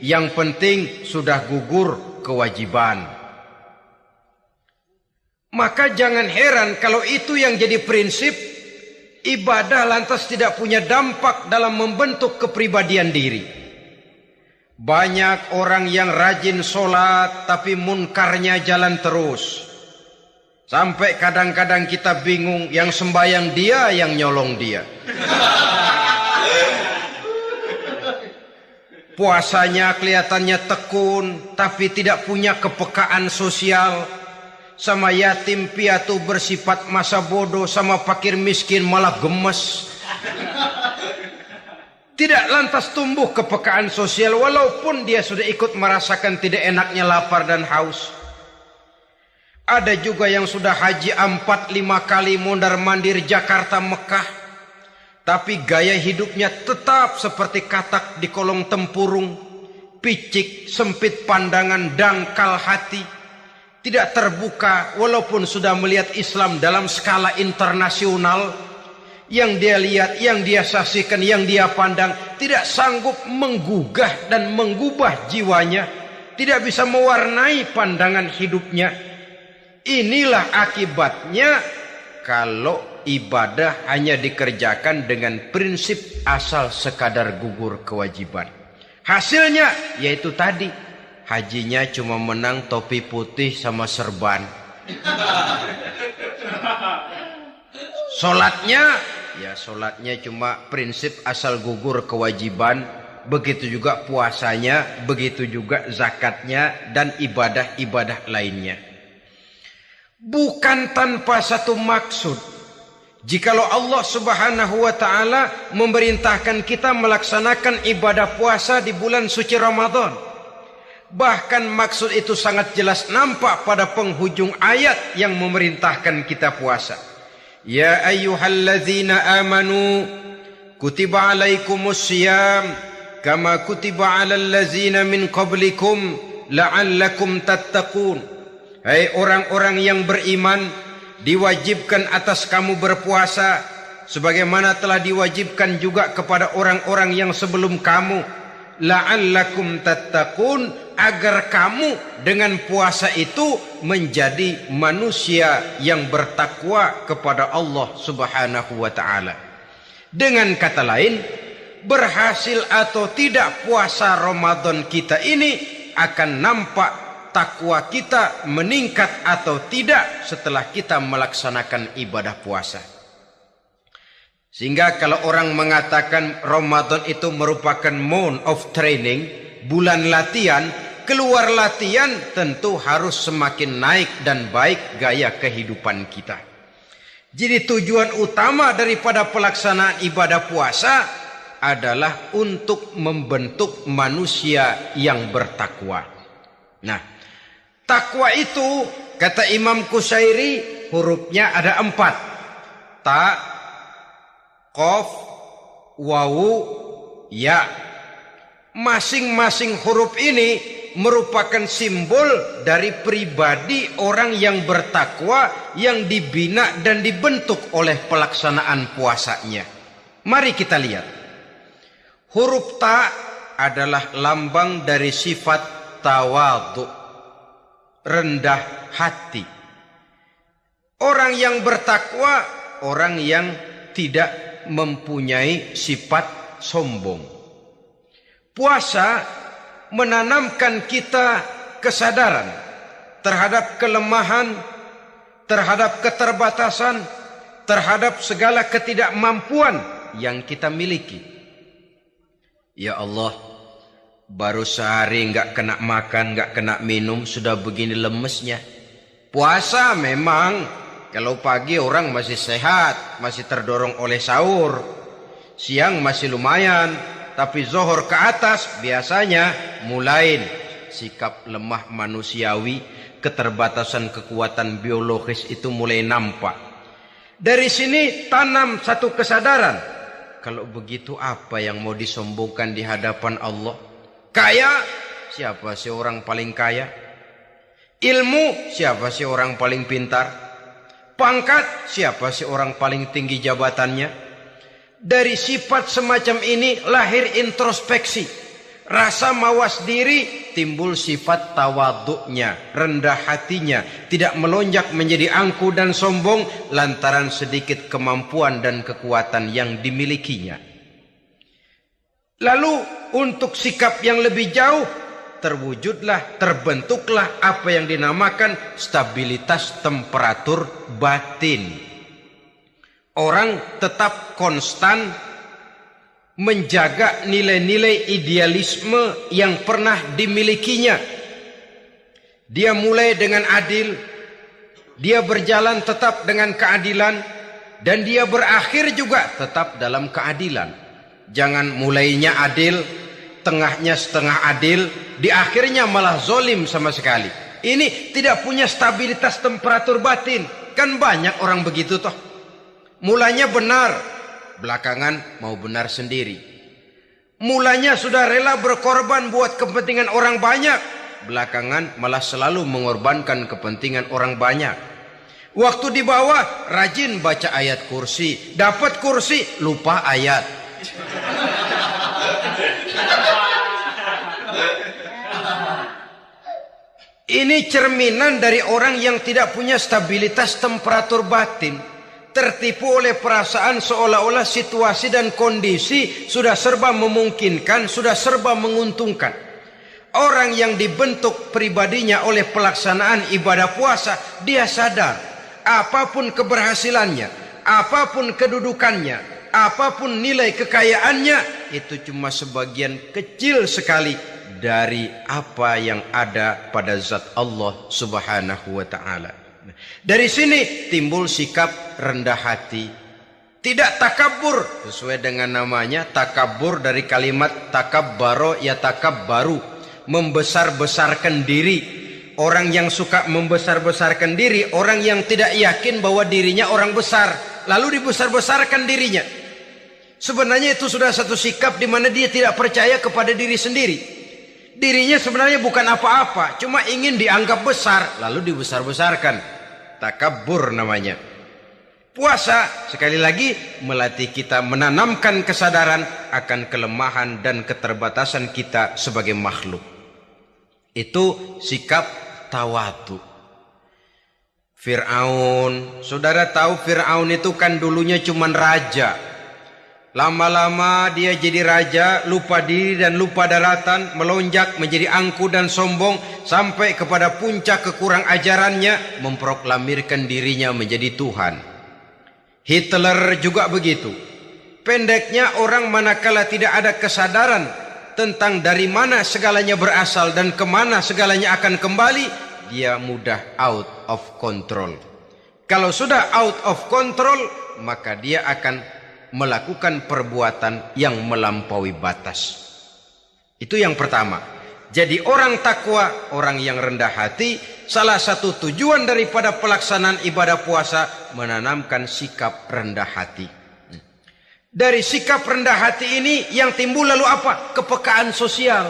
[SPEAKER 1] yang penting sudah gugur kewajiban. Maka jangan heran kalau itu yang jadi prinsip, ibadah lantas tidak punya dampak dalam membentuk kepribadian diri. Banyak orang yang rajin sholat tapi munkarnya jalan terus. Sampai kadang-kadang kita bingung, yang sembahyang dia, yang nyolong dia. Puasanya kelihatannya tekun tapi tidak punya kepekaan sosial. Sama yatim piatu bersifat masa bodoh, sama fakir miskin malah gemes. Tidak lantas tumbuh kepekaan sosial walaupun dia sudah ikut merasakan tidak enaknya lapar dan haus. Ada juga yang sudah haji 4-5 kali mondar-mandir Jakarta Mekah, tapi gaya hidupnya tetap seperti katak di kolong tempurung, picik, sempit pandangan, dangkal hati, tidak terbuka walaupun sudah melihat Islam dalam skala internasional. Yang dia lihat, yang dia saksikan, yang dia pandang tidak sanggup menggugah dan mengubah jiwanya, tidak bisa mewarnai pandangan hidupnya. Inilah akibatnya kalau ibadah hanya dikerjakan dengan prinsip asal sekadar gugur kewajiban. Hasilnya yaitu tadi, hajinya cuma menang topi putih sama serban. Solatnya cuma prinsip asal gugur kewajiban. Begitu juga puasanya, begitu juga zakatnya dan ibadah-ibadah lainnya. Bukan tanpa satu maksud. Jikalau Allah Subhanahu wa taala memerintahkan kita melaksanakan ibadah puasa di bulan suci Ramadan, bahkan maksud itu sangat jelas nampak pada penghujung ayat yang memerintahkan kita puasa. Ya ayyuhalladzina amanu kutiba alaikumus syiyam kama kutiba alal ladzina min qablikum la'allakum tattaqun. Hai orang-orang yang beriman, diwajibkan atas kamu berpuasa sebagaimana telah diwajibkan juga kepada orang-orang yang sebelum kamu, la'allakum tattaqun, agar kamu dengan puasa itu menjadi manusia yang bertakwa kepada Allah Subhanahu wa taala. Dengan kata lain, berhasil atau tidak puasa Ramadan kita ini akan nampak takwa kita meningkat atau tidak setelah kita melaksanakan ibadah puasa. Sehingga kalau orang mengatakan Ramadan itu merupakan month of training, bulan latihan, keluar latihan tentu harus semakin naik dan baik gaya kehidupan kita. Jadi tujuan utama daripada pelaksanaan ibadah puasa adalah untuk membentuk manusia yang bertakwa. Nah, takwa itu kata Imam Qusairi hurufnya ada 4. Ta, qaf, wawu, ya. Masing-masing huruf ini merupakan simbol dari pribadi orang yang bertakwa yang dibina dan dibentuk oleh pelaksanaan puasanya. Mari kita lihat. Huruf ta adalah lambang dari sifat tawadhu, rendah hati. Orang yang bertakwa, orang yang tidak mempunyai sifat sombong. Puasa menanamkan kita kesadaran terhadap kelemahan, terhadap keterbatasan, terhadap segala ketidakmampuan yang kita miliki. Ya Allah, baru sehari nggak kena makan, nggak kena minum, sudah begini lemesnya. Puasa memang, kalau pagi orang masih sehat, masih terdorong oleh sahur. Siang masih lumayan, tapi zuhur ke atas biasanya mulai sikap lemah manusiawi, keterbatasan kekuatan biologis itu mulai nampak. Dari sini tanam satu kesadaran. Kalau begitu apa yang mau disombongkan di hadapan Allah? Kaya, siapa sih orang paling kaya? Ilmu, siapa sih orang paling pintar? Pangkat, siapa sih orang paling tinggi jabatannya? Dari sifat semacam ini lahir introspeksi. Rasa mawas diri, timbul sifat tawaduknya, rendah hatinya, tidak melonjak menjadi angkuh dan sombong lantaran sedikit kemampuan dan kekuatan yang dimilikinya. Lalu untuk sikap yang lebih jauh, terbentuklah apa yang dinamakan stabilitas temperatur batin. Orang tetap konstan menjaga nilai-nilai idealisme yang pernah dimilikinya. Dia mulai dengan adil, dia berjalan tetap dengan keadilan, dan dia berakhir juga tetap dalam keadilan. Jangan mulainya adil, tengahnya setengah adil, di akhirnya malah zolim sama sekali. Ini tidak punya stabilitas temperatur batin. Kan banyak orang begitu toh. Mulanya benar, belakangan mau benar sendiri. Mulanya sudah rela berkorban buat kepentingan orang banyak, belakangan malah selalu mengorbankan kepentingan orang banyak. Waktu di bawah rajin baca ayat kursi, dapat kursi lupa ayat. Ini cerminan dari orang yang tidak punya stabilitas temperatur batin. Tertipu oleh perasaan seolah-olah situasi dan kondisi sudah serba memungkinkan, sudah serba menguntungkan. Orang yang dibentuk pribadinya oleh pelaksanaan ibadah puasa, dia sadar apapun keberhasilannya, apapun kedudukannya, apapun nilai kekayaannya, itu cuma sebagian kecil sekali dari apa yang ada pada zat Allah Subhanahu wa ta'ala. Dari sini timbul sikap rendah hati, tidak takabur, sesuai dengan namanya takabur dari kalimat takabbaro ya takabbaru, membesar-besarkan diri. Orang yang suka membesar-besarkan diri, orang yang tidak yakin bahwa dirinya orang besar, lalu dibesar-besarkan dirinya. Sebenarnya itu sudah satu sikap di mana dia tidak percaya kepada diri sendiri. Dirinya sebenarnya bukan apa-apa, cuma ingin dianggap besar, lalu dibesar-besarkan. Takabbur namanya. Puasa sekali lagi melatih kita menanamkan kesadaran akan kelemahan dan keterbatasan kita sebagai makhluk. Itu sikap tawadu. Fir'aun, saudara tahu Fir'aun itu kan dulunya cuman raja. Lama-lama dia jadi raja, lupa diri dan lupa daratan, melonjak menjadi angkuh dan sombong, sampai kepada puncak kekurang ajarannya, memproklamirkan dirinya menjadi Tuhan. Hitler juga begitu. Pendeknya orang manakala tidak ada kesadaran tentang dari mana segalanya berasal dan kemana segalanya akan kembali, dia mudah out of control. Kalau sudah out of control, maka dia akan melakukan perbuatan yang melampaui batas. Itu yang pertama. Jadi orang takwa, orang yang rendah hati, salah satu tujuan daripada pelaksanaan ibadah puasa menanamkan sikap rendah hati. Dari sikap rendah hati ini yang timbul lalu apa? Kepekaan sosial.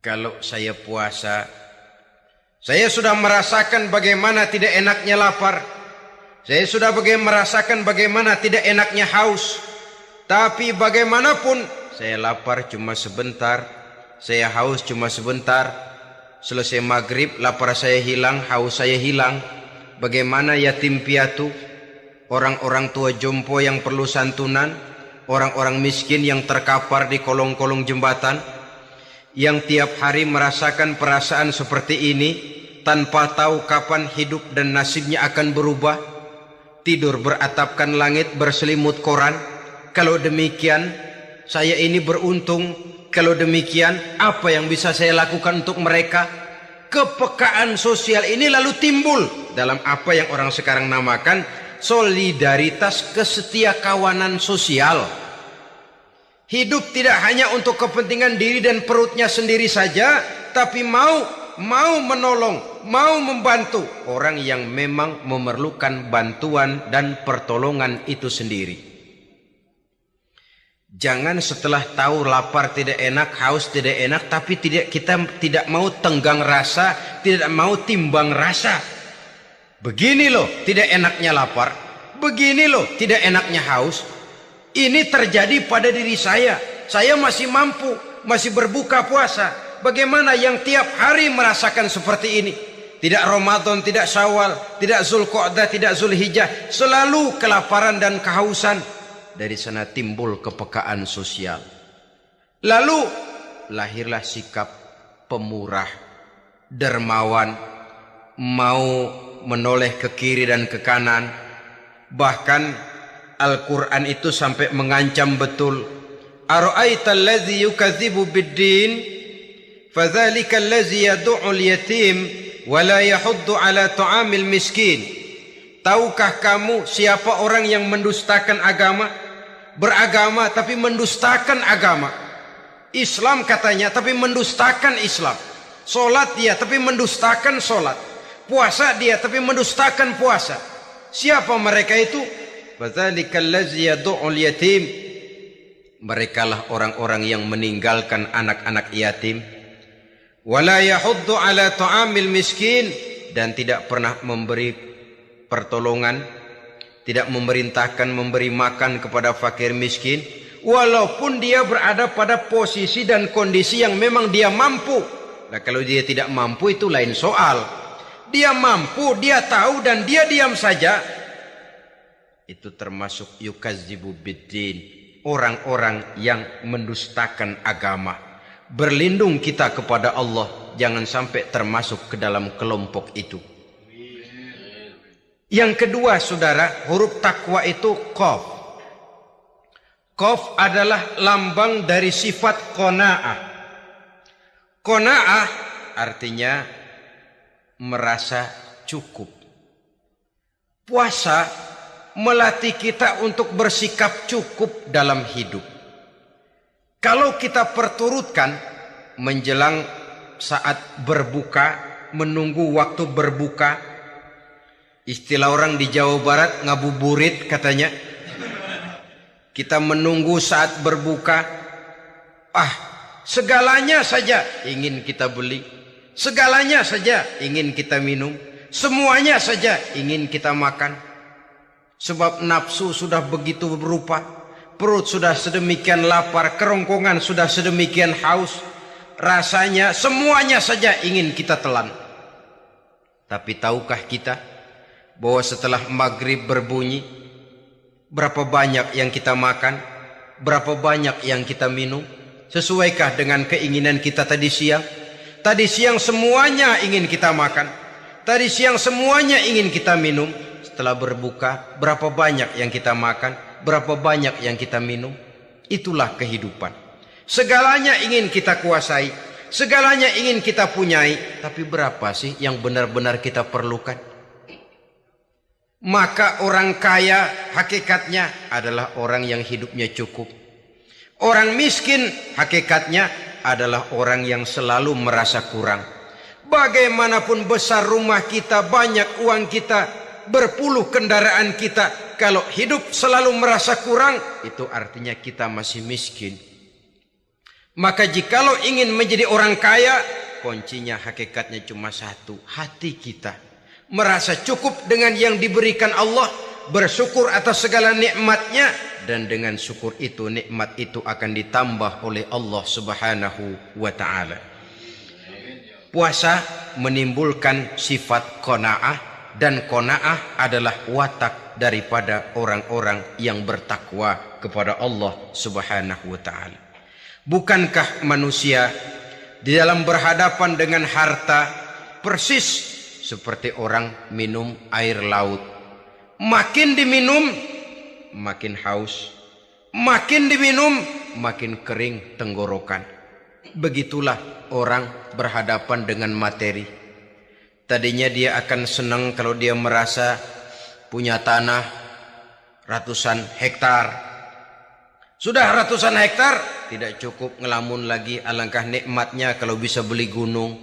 [SPEAKER 1] Kalau saya puasa, saya sudah merasakan bagaimana tidak enaknya lapar. Saya sudah merasakan bagaimana tidak enaknya haus. Tapi bagaimanapun, saya lapar cuma sebentar, saya haus cuma sebentar. Selesai maghrib, lapar saya hilang, haus saya hilang. Bagaimana yatim piatu, orang-orang tua jompo yang perlu santunan, orang-orang miskin yang terkapar di kolong-kolong jembatan. yang tiap hari merasakan perasaan seperti ini tanpa tahu kapan hidup dan nasibnya akan berubah, tidur beratapkan langit berselimut koran. Kalau demikian saya ini beruntung, kalau demikian apa yang bisa saya lakukan untuk mereka? Kepekaan sosial ini lalu timbul dalam apa yang orang sekarang namakan solidaritas kesetiakawanan sosial. Hidup tidak hanya untuk kepentingan diri dan perutnya sendiri saja, tapi mau menolong, mau membantu orang yang memang memerlukan bantuan dan pertolongan itu sendiri. Jangan setelah tahu lapar tidak enak, haus tidak enak, tapi kita tidak mau tenggang rasa, tidak mau timbang rasa. Begini loh tidak enaknya lapar, begini loh tidak enaknya haus. Ini terjadi pada diri saya masih mampu, masih berbuka puasa. Bagaimana yang tiap hari merasakan seperti ini? Tidak Ramadan, tidak Syawal, tidak Zulqa'dah, tidak Zulhijjah, selalu kelaparan dan kehausan. Dari sana timbul kepekaan sosial. Lalu lahirlah sikap pemurah, dermawan, mau menoleh ke kiri dan ke kanan. Bahkan Al-Quran itu sampai mengancam betul. Ara'aita allazi yukadzibu bid-din fadzalika allazi yad'ul yatim wa la yahuddu ala ta'amil miskin. Tahukah kamu siapa orang yang mendustakan agama? Beragama tapi mendustakan agama. Islam katanya tapi mendustakan Islam. Solat dia tapi mendustakan solat. Puasa dia tapi mendustakan puasa. Siapa mereka itu? Fadzalikal ladzi yad'ul yatim. Merekalah orang-orang yang meninggalkan anak-anak yatim. Wala yahuddu ala ta'amil miskin, dan tidak pernah memberi pertolongan, tidak memerintahkan memberi makan kepada fakir miskin, walaupun dia berada pada posisi dan kondisi yang memang dia mampu. Nah, kalau dia tidak mampu itu lain soal. Dia mampu, dia tahu dan dia diam saja. Itu termasuk yukadzibu biddin, orang-orang yang mendustakan agama. Berlindung kita kepada Allah, jangan sampai termasuk ke dalam kelompok itu. Yang kedua, saudara, huruf takwa itu qaf. Qaf adalah lambang dari sifat qanaah. Qanaah artinya merasa cukup. Puasa melatih kita untuk bersikap cukup dalam hidup. Kalau kita perturutkan menjelang saat berbuka, menunggu waktu berbuka, istilah orang di Jawa Barat ngabuburit katanya. Kita menunggu saat berbuka, segalanya saja ingin kita beli, segalanya saja ingin kita minum, semuanya saja ingin kita makan. Sebab nafsu sudah begitu berupa, perut sudah sedemikian lapar, kerongkongan sudah sedemikian haus, rasanya semuanya saja ingin kita telan. Tapi tahukah kita bahwa setelah maghrib berbunyi, berapa banyak yang kita makan, berapa banyak yang kita minum? Sesuaikah dengan keinginan kita tadi siang? Tadi siang semuanya ingin kita makan, tadi siang semuanya ingin kita minum. Setelah berbuka, berapa banyak yang kita makan, berapa banyak yang kita minum? Itulah kehidupan. Segalanya ingin kita kuasai, segalanya ingin kita punyai, tapi berapa sih yang benar-benar kita perlukan? Maka orang kaya hakikatnya adalah orang yang hidupnya cukup. Orang miskin hakikatnya adalah orang yang selalu merasa kurang. Bagaimanapun besar rumah kita, banyak uang kita, berpuluh kendaraan kita, kalau hidup selalu merasa kurang, itu artinya kita masih miskin. Maka jikalau ingin menjadi orang kaya, kuncinya hakikatnya cuma satu, hati kita merasa cukup dengan yang diberikan Allah, bersyukur atas segala nikmatnya, dan dengan syukur itu, nikmat itu akan ditambah oleh Allah Subhanahu wa ta'ala. Puasa menimbulkan sifat qanaah, dan qanaah adalah watak daripada orang-orang yang bertakwa kepada Allah Subhanahu wa ta'ala. Bukankah manusia di dalam berhadapan dengan harta persis seperti orang minum air laut. Makin diminum makin haus, makin diminum makin kering tenggorokan. Begitulah orang berhadapan dengan materi. Tadinya dia akan senang kalau dia merasa punya tanah ratusan hektar. Sudah ratusan hektar, tidak cukup ngelamun lagi. Alangkah nikmatnya kalau bisa beli gunung.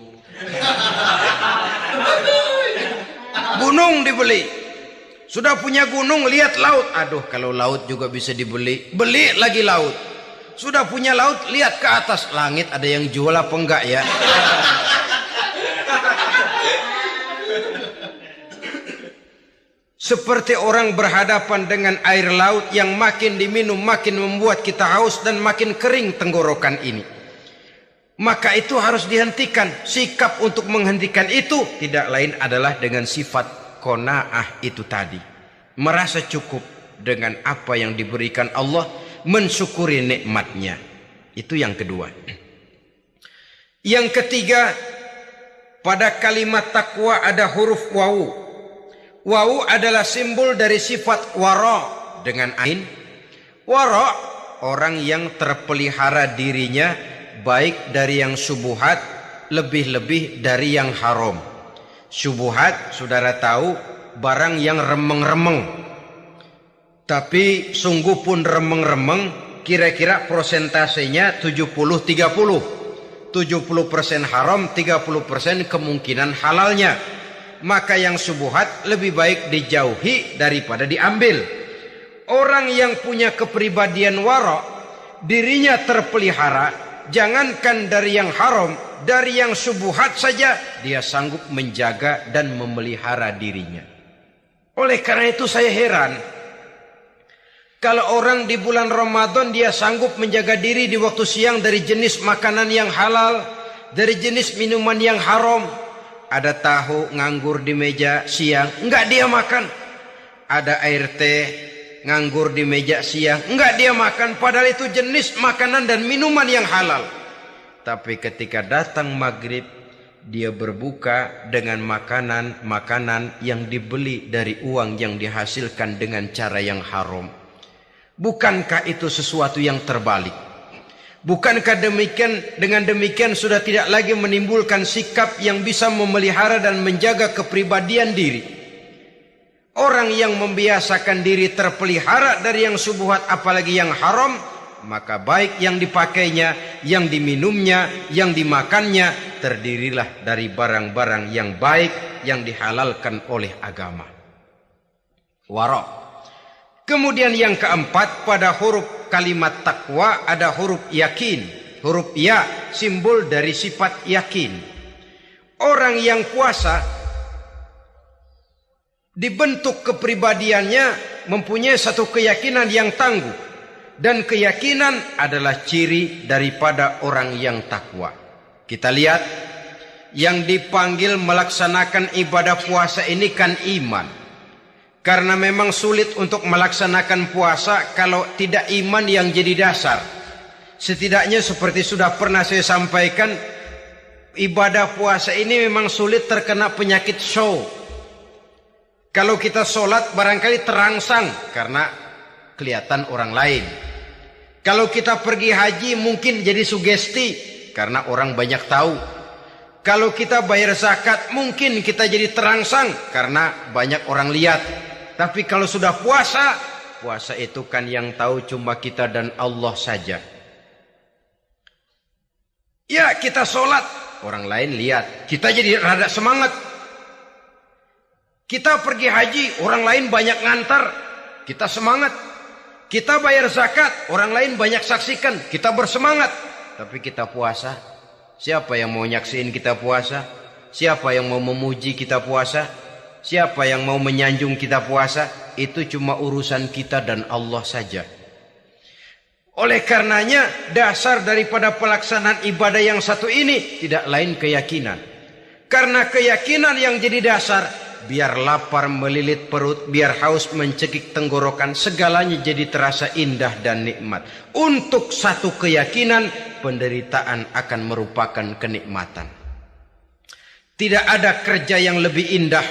[SPEAKER 1] Gunung dibeli. Sudah punya gunung, lihat laut. Aduh, kalau laut juga bisa dibeli. Beli lagi laut. Sudah punya laut, lihat ke atas. Langit ada yang jual apa enggak ya? Seperti orang berhadapan dengan air laut yang makin diminum makin membuat kita haus dan makin kering tenggorokan ini. Maka itu harus dihentikan. Sikap untuk menghentikan itu tidak lain adalah dengan sifat qanaah itu tadi. Merasa cukup dengan apa yang diberikan Allah, mensyukuri nikmatnya. Itu yang kedua. Yang ketiga, pada kalimat takwa ada huruf wawu. Wawu adalah simbol dari sifat wara dengan ain. Wara, orang yang terpelihara dirinya baik dari yang syubhat, lebih-lebih dari yang haram. Syubhat, saudara tahu, barang yang remeng-remeng. Tapi sungguh pun remeng-remeng, kira-kira prosentasenya 70-30. 70% haram, 30% kemungkinan halalnya. Maka yang syubhat lebih baik dijauhi daripada diambil. Orang yang punya kepribadian wara, dirinya terpelihara, jangankan dari yang haram, dari yang syubhat saja dia sanggup menjaga dan memelihara dirinya. Oleh karena itu saya heran, kalau orang di bulan Ramadan dia sanggup menjaga diri di waktu siang dari jenis makanan yang halal, dari jenis minuman yang haram. Ada tahu nganggur di meja siang, enggak dia makan. Ada air teh nganggur di meja siang, enggak dia makan. Padahal itu jenis makanan dan minuman yang halal. Tapi ketika datang maghrib, dia berbuka dengan makanan-makanan yang dibeli dari uang yang dihasilkan dengan cara yang haram. Bukankah itu sesuatu yang terbalik? Bukankah dengan demikian sudah tidak lagi menimbulkan sikap yang bisa memelihara dan menjaga kepribadian diri? Orang yang membiasakan diri terpelihara dari yang syubhat apalagi yang haram, maka baik yang dipakainya, yang diminumnya, yang dimakannya, terdirilah dari barang-barang yang baik yang dihalalkan oleh agama. Wara. Kemudian yang keempat, pada huruf kalimat takwa ada huruf yakin. Huruf ya, simbol dari sifat yakin. Orang yang puasa dibentuk kepribadiannya mempunyai satu keyakinan yang tangguh. Dan keyakinan adalah ciri daripada orang yang takwa. Kita lihat, yang dipanggil melaksanakan ibadah puasa ini kan iman. Karena memang sulit untuk melaksanakan puasa kalau tidak iman yang jadi dasar. Setidaknya seperti sudah pernah saya sampaikan, ibadah puasa ini memang sulit terkena penyakit show. Kalau kita sholat barangkali terangsang karena kelihatan orang lain. Kalau kita pergi haji mungkin jadi sugesti karena orang banyak tahu. Kalau kita bayar zakat mungkin kita jadi terangsang karena banyak orang lihat. Tapi kalau sudah puasa, puasa itu kan yang tahu cuma kita dan Allah saja. Ya kita sholat, orang lain lihat, kita jadi rada semangat. Kita pergi haji, orang lain banyak ngantar, kita semangat. Kita bayar zakat, orang lain banyak saksikan, kita bersemangat. Tapi kita puasa, siapa yang mau nyaksiin kita puasa? Siapa yang mau memuji kita puasa? Siapa yang mau menyanjung kita puasa? Itu cuma urusan kita dan Allah saja. Oleh karenanya dasar daripada pelaksanaan ibadah yang satu ini tidak lain keyakinan. Karena keyakinan yang jadi dasar, biar lapar melilit perut, biar haus mencekik tenggorokan, segalanya jadi terasa indah dan nikmat. Untuk satu keyakinan, penderitaan akan merupakan kenikmatan. Tidak ada kerja yang lebih indah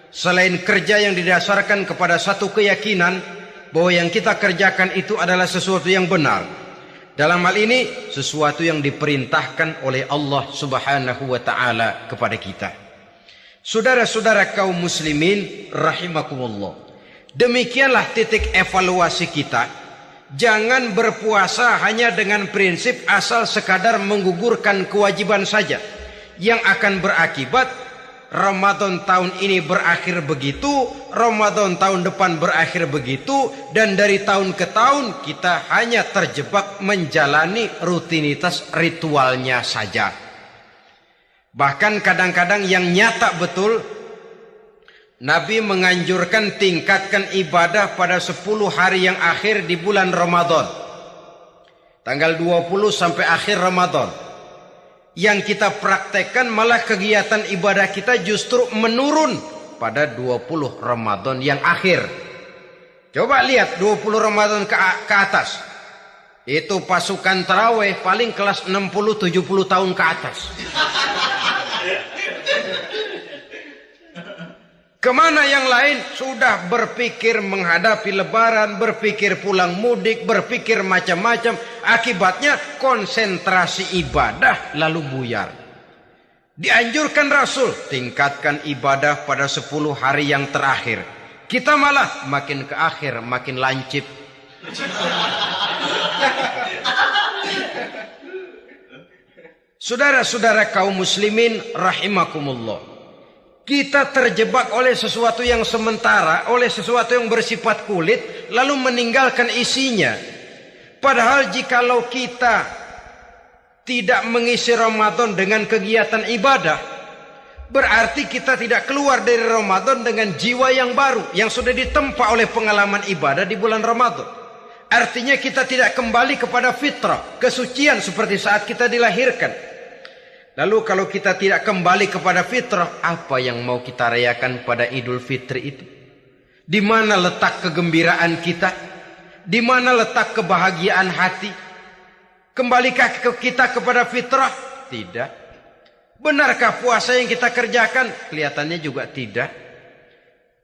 [SPEAKER 1] selain kerja yang didasarkan kepada satu keyakinan bahwa yang kita kerjakan itu adalah sesuatu yang benar. Dalam hal ini sesuatu yang diperintahkan oleh Allah Subhanahu wa taala kepada kita. Saudara-saudara kaum muslimin rahimakumullah. Demikianlah titik evaluasi kita. Jangan berpuasa hanya dengan prinsip asal sekadar menggugurkan kewajiban saja, yang akan berakibat Ramadan tahun ini berakhir begitu, Ramadan tahun depan berakhir begitu, dan dari tahun ke tahun kita hanya terjebak menjalani rutinitas ritualnya saja. Bahkan kadang-kadang yang nyata betul, Nabi menganjurkan tingkatkan ibadah pada 10 hari yang akhir di bulan Ramadan. Tanggal 20 sampai akhir Ramadan. Yang kita praktekkan malah kegiatan ibadah kita justru menurun pada 20 Ramadan yang akhir. Coba lihat 20 Ramadan ke atas. Itu pasukan tarawih paling kelas 60-70 tahun ke atas. Kemana yang lain sudah berpikir menghadapi lebaran, berpikir pulang mudik, berpikir macam-macam. Akibatnya konsentrasi ibadah lalu buyar. Dianjurkan Rasul, tingkatkan ibadah pada 10 hari yang terakhir. Kita malah makin ke akhir makin lancip. Saudara-saudara kaum muslimin rahimakumullah. Kita terjebak oleh sesuatu yang sementara, oleh sesuatu yang bersifat kulit, lalu meninggalkan isinya. Padahal jikalau kita tidak mengisi Ramadan dengan kegiatan ibadah, berarti kita tidak keluar dari Ramadan dengan jiwa yang baru, yang sudah ditempa oleh pengalaman ibadah di bulan Ramadan. Artinya kita tidak kembali kepada fitrah, kesucian seperti saat kita dilahirkan. Lalu kalau kita tidak kembali kepada fitrah, apa yang mau kita rayakan pada Idul Fitri itu? Di mana letak kegembiraan kita? Di mana letak kebahagiaan hati? Kembalikah kita kepada fitrah? Tidak. Benarkah puasa yang kita kerjakan? Kelihatannya juga tidak.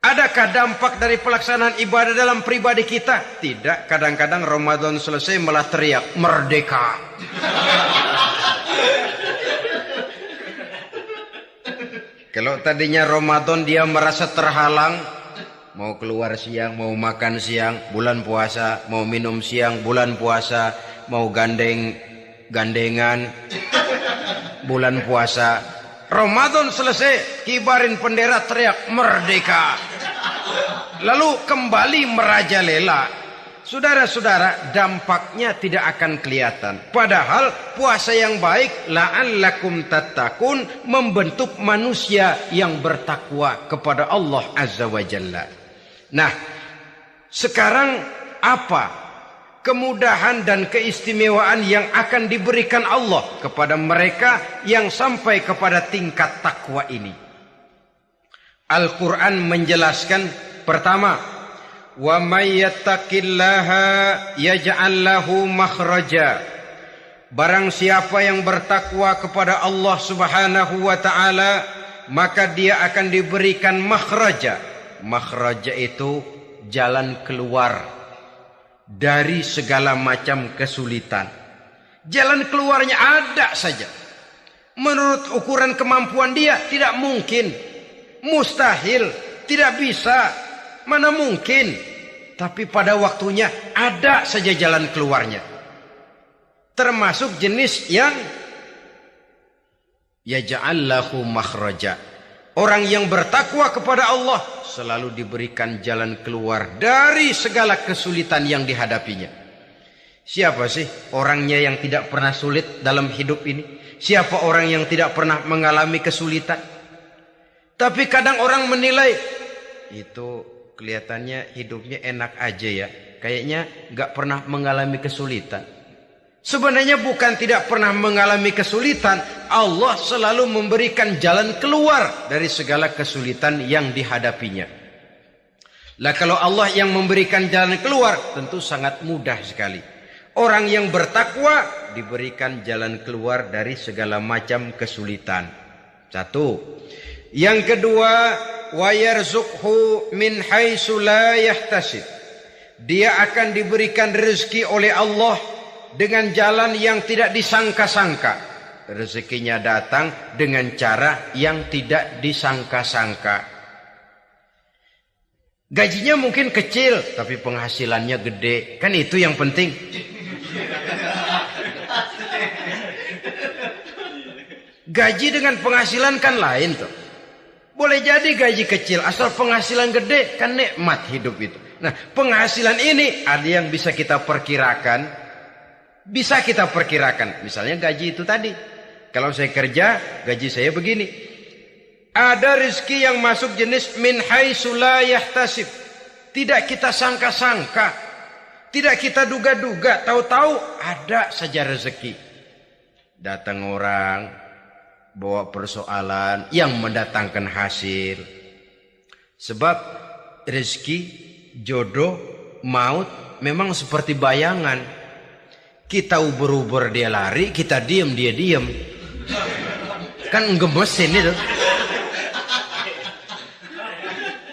[SPEAKER 1] Adakah dampak dari pelaksanaan ibadah dalam pribadi kita? Tidak. Kadang-kadang Ramadan selesai malah teriak, merdeka. Kalau tadinya Ramadan dia merasa terhalang, mau keluar siang, mau makan siang, bulan puasa, mau minum siang, bulan puasa, mau gandengan, bulan puasa. Ramadan selesai, kibarin bendera, teriak merdeka. Lalu kembali merajalela. Saudara-saudara, dampaknya tidak akan kelihatan. Padahal puasa yang baik, la'allakum tattaqun, membentuk manusia yang bertakwa kepada Allah Azza wa Jalla. Nah, sekarang apa kemudahan dan keistimewaan yang akan diberikan Allah kepada mereka yang sampai kepada tingkat takwa ini? Al-Quran menjelaskan, pertama, wa may yattaqillaha yaj'al lahu makhraja. Barang siapa yang bertakwa kepada Allah Subhanahu wa taala, maka dia akan diberikan makhraja. Makhraja itu jalan keluar dari segala macam kesulitan. Jalan keluarnya ada saja. Menurut ukuran kemampuan dia tidak mungkin, mustahil, tidak bisa. Mana mungkin, tapi pada waktunya ada saja jalan keluarnya. Termasuk jenis yang yaj'al lahu makhraja. Orang yang bertakwa kepada Allah selalu diberikan jalan keluar dari segala kesulitan yang dihadapinya. Siapa sih orangnya yang tidak pernah sulit dalam hidup ini? Siapa orang yang tidak pernah mengalami kesulitan? Tapi kadang orang menilai, itu kelihatannya hidupnya enak aja ya. Kayaknya gak pernah mengalami kesulitan. Sebenarnya bukan tidak pernah mengalami kesulitan, Allah selalu memberikan jalan keluar dari segala kesulitan yang dihadapinya. Lah kalau Allah yang memberikan jalan keluar, tentu sangat mudah sekali. Orang yang bertakwa diberikan jalan keluar dari segala macam kesulitan. Satu. Yang kedua, wa yarzuqhu min haitsu la yahtasib. Dia akan diberikan rezeki oleh Allah dengan jalan yang tidak disangka-sangka. Rezekinya datang dengan cara yang tidak disangka-sangka. Gajinya mungkin kecil, tapi penghasilannya gede. Kan itu yang penting. Gaji dengan penghasilan kan lain tuh. Boleh jadi gaji kecil, asal penghasilan gede, kan nikmat hidup itu. Nah, penghasilan ini ada yang bisa kita perkirakan. Bisa kita perkirakan. Misalnya gaji itu tadi. Kalau saya kerja, gaji saya begini. Ada rezeki yang masuk jenis min haitsu la yahtasib. Tidak kita sangka-sangka. Tidak kita duga-duga. Tahu-tahu ada saja rezeki. Datang orang, bawa persoalan yang mendatangkan hasil. Sebab rezeki, jodoh, maut memang seperti bayangan. Kita uber-uber dia lari, kita diem dia diem. Kan gemesin itu.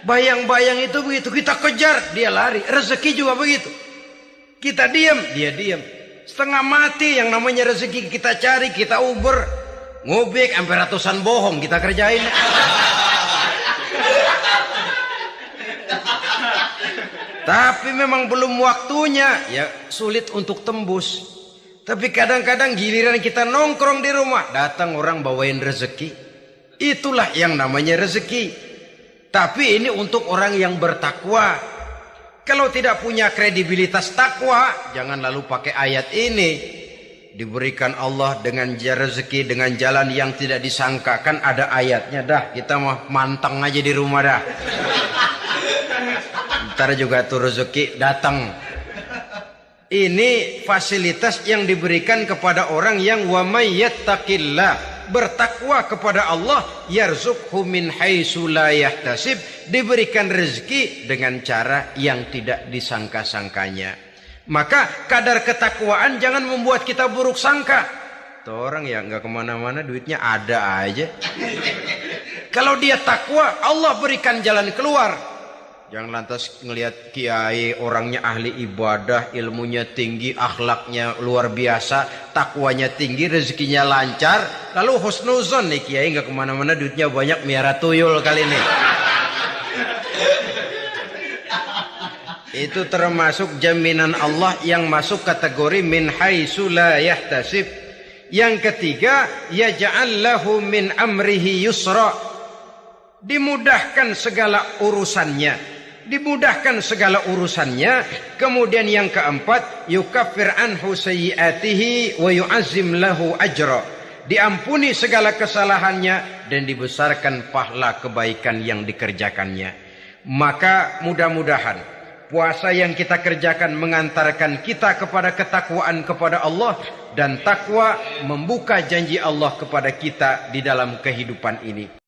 [SPEAKER 1] Bayang-bayang itu begitu, kita kejar dia lari. Rezeki juga begitu. Kita diem, dia diem. Setengah mati yang namanya rezeki kita cari, kita uber, ngobek sampai ratusan bohong kita kerjain. Tapi memang belum waktunya, ya sulit untuk tembus. Tapi kadang-kadang giliran kita nongkrong di rumah, datang orang bawain rezeki. Itulah yang namanya rezeki. Tapi ini untuk orang yang bertakwa. Kalau tidak punya kredibilitas takwa, jangan lalu pakai ayat ini. Diberikan Allah dengan rezeki dengan jalan yang tidak disangka. Kan ada ayatnya dah, kita mah manteng aja di rumah dah. Ntar juga tuh rezeki datang. Ini fasilitas yang diberikan kepada orang yang wa may yattaqillah, bertakwa kepada Allah, yarzuqhu min haitsu la yahtasib, diberikan rezeki dengan cara yang tidak disangka-sangkanya. Maka kadar ketakwaan jangan membuat kita buruk sangka. Tuh orang ya nggak kemana-mana, duitnya ada aja. Kalau dia takwa, Allah berikan jalan keluar. Jangan lantas ngelihat kiai orangnya ahli ibadah, ilmunya tinggi, akhlaknya luar biasa, takwanya tinggi, rezekinya lancar, lalu husnuzon nih kiai nggak kemana-mana, duitnya banyak, miara tuyul kali ini. Itu termasuk jaminan Allah yang masuk kategori min haitsu la yahtasib. Yang ketiga, yaj'al lahu min amrihi yusra, dimudahkan segala urusannya. Dimudahkan segala urusannya. Kemudian yang keempat, yukaffir anhu sayyiatihi wa yu'azzim lahu ajra, diampuni segala kesalahannya dan dibesarkan pahala kebaikan yang dikerjakannya. Maka mudah-mudahan puasa yang kita kerjakan mengantarkan kita kepada ketakwaan kepada Allah, dan takwa membuka janji Allah kepada kita di dalam kehidupan ini.